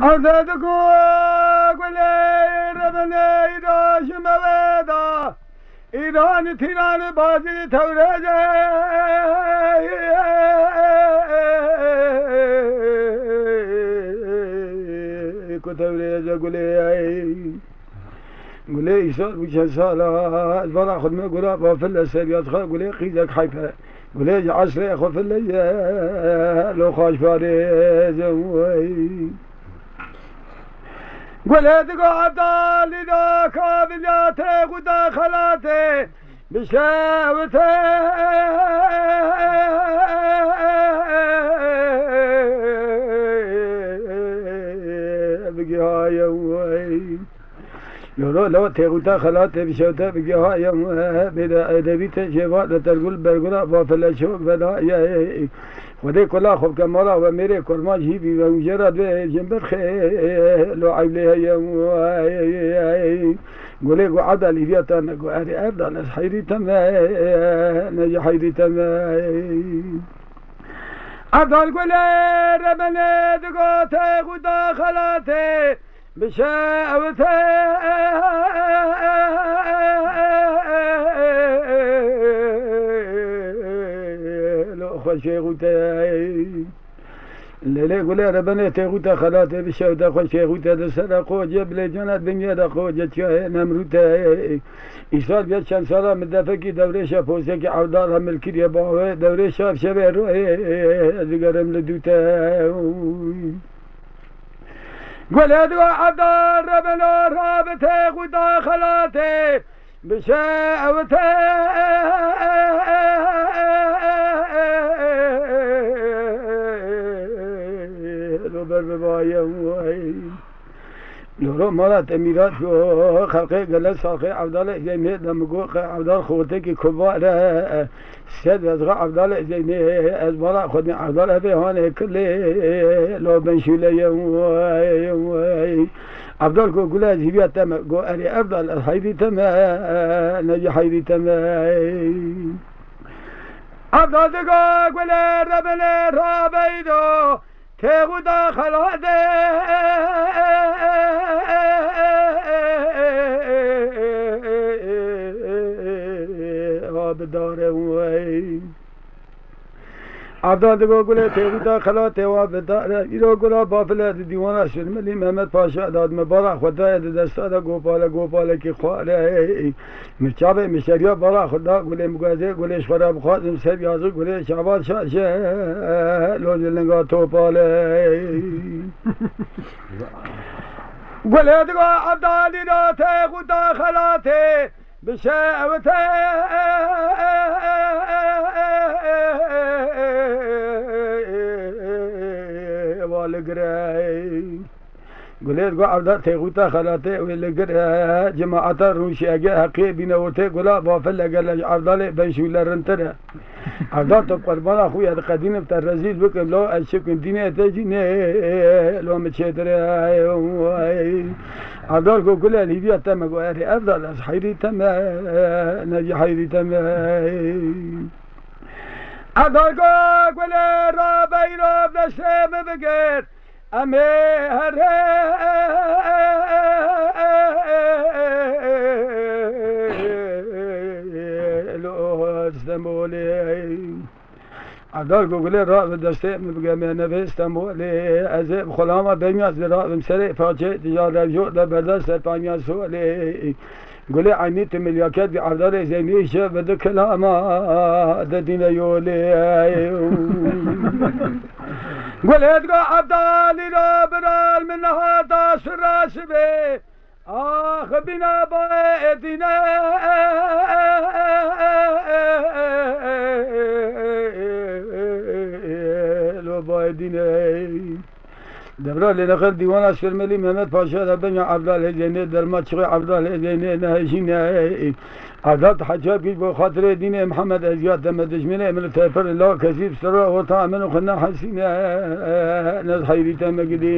أصدقوا قولي ربنا إذا شمودا إيران تيران بازي تورجي كتورجي قولي إيسان وش سالا البرا خد ما قولا بافل السريات خا قولي قيدك حيفا قولي عصري أخو في الليل لو خاش فارز قولي تقعد لذا كابلياته وداخلاته بشاوته بقيها يوم لو تغوتا خلاته بشوته بقيها يوم بدا ادبيت جواد ترقل برقلا بافل شوق بدا يا خدای کلا خوب کمالا و میره کرما جیبی و مجرد به جنبت خیلو عیبله یم قولي قو عدا ليبياتا نقو أري أردا ناس حيري تما نجي حيري تما عبدال قولي ربنا دقوتي قدا خلاتي بشاوتي لو خوشي غوتي للي قولي ربنا تغوتا خلاتي بشاوتا خوشي غوتا دسرا خوجة بلي جانا دنيا دا خوجة چاهي نمروتا إيسال بيت چند سالا مدفكي دوري شافوسي كي عودالها ملكي باوي دوري شاف شبه روحي دقرم لدوتا قولي دقا عبدال ربنا رابطي غوتا خلاتي بشاوتا لورو مالات اميرات خلقي قلت ساقي عبدالله زيني دمقو عبدال خوتك كبار سيد ازغى عبدالله زيني ازبارا خدني عبدالله بيهاني كلي لو بنشولي يوم عبدال كو قولا زيبيا تما قو اري افضل حيدي تما نجي حيدي تما عبدال دقا قولا ربنا رابيدو تغودا خلاده وابداره وي عبدال دقا قوله تغودا خلاده وابداره ایرو قولا بافله دیوانا شرملی محمد پاشا داد مبارا خدا دستا گوپاله کی خواره مرچابه مشریا بارا خدا قوله مگازه قوله شخرا بخواد سب یازو قوله شعبان شاشه لوجلنگا توپاله قوله دقا عبدالی را تغودا خلاته بشاوته والقراي قلت قو عبدا تغوتا خلاته والقرا جماعة روشي اجا حقي بينوته قلا بافل قال عبدا بنشول رنتره عبدا تو قربان اخويا قديم بتاع الرزيل بكم لو اشكن دينه تجيني لو متشدر عبدا قو كل ليبيا تم قو افضل حيري تم نجي حيري تم عبدا قو كل رابي راب نشم بقيت أمير لو استنبولي عبدال قولي راب دسته مبقى من نفي استنبولي أزيب خلامة بمياز براب مسري فاجئ تجارة جو لبردست بانياز سولي قولي عينيت ملياكات بعبدال زيني شبد كلاما ددين يولي قولي تقع عبدالي رابرال من هذا سراسبي آخ بنا بايدنا لو بايدنا دبرا لنخل ديوان أسفر ملي محمد پاشا دبن عبدالله زيني درمات شغي عبدالله زيني نهشيني عبدالله حجاب كيش بخاطر دين محمد أزياد دم دشمنه من التفر الله كثير سرا وطامن وخنا حسينه ناس حيري تم قدي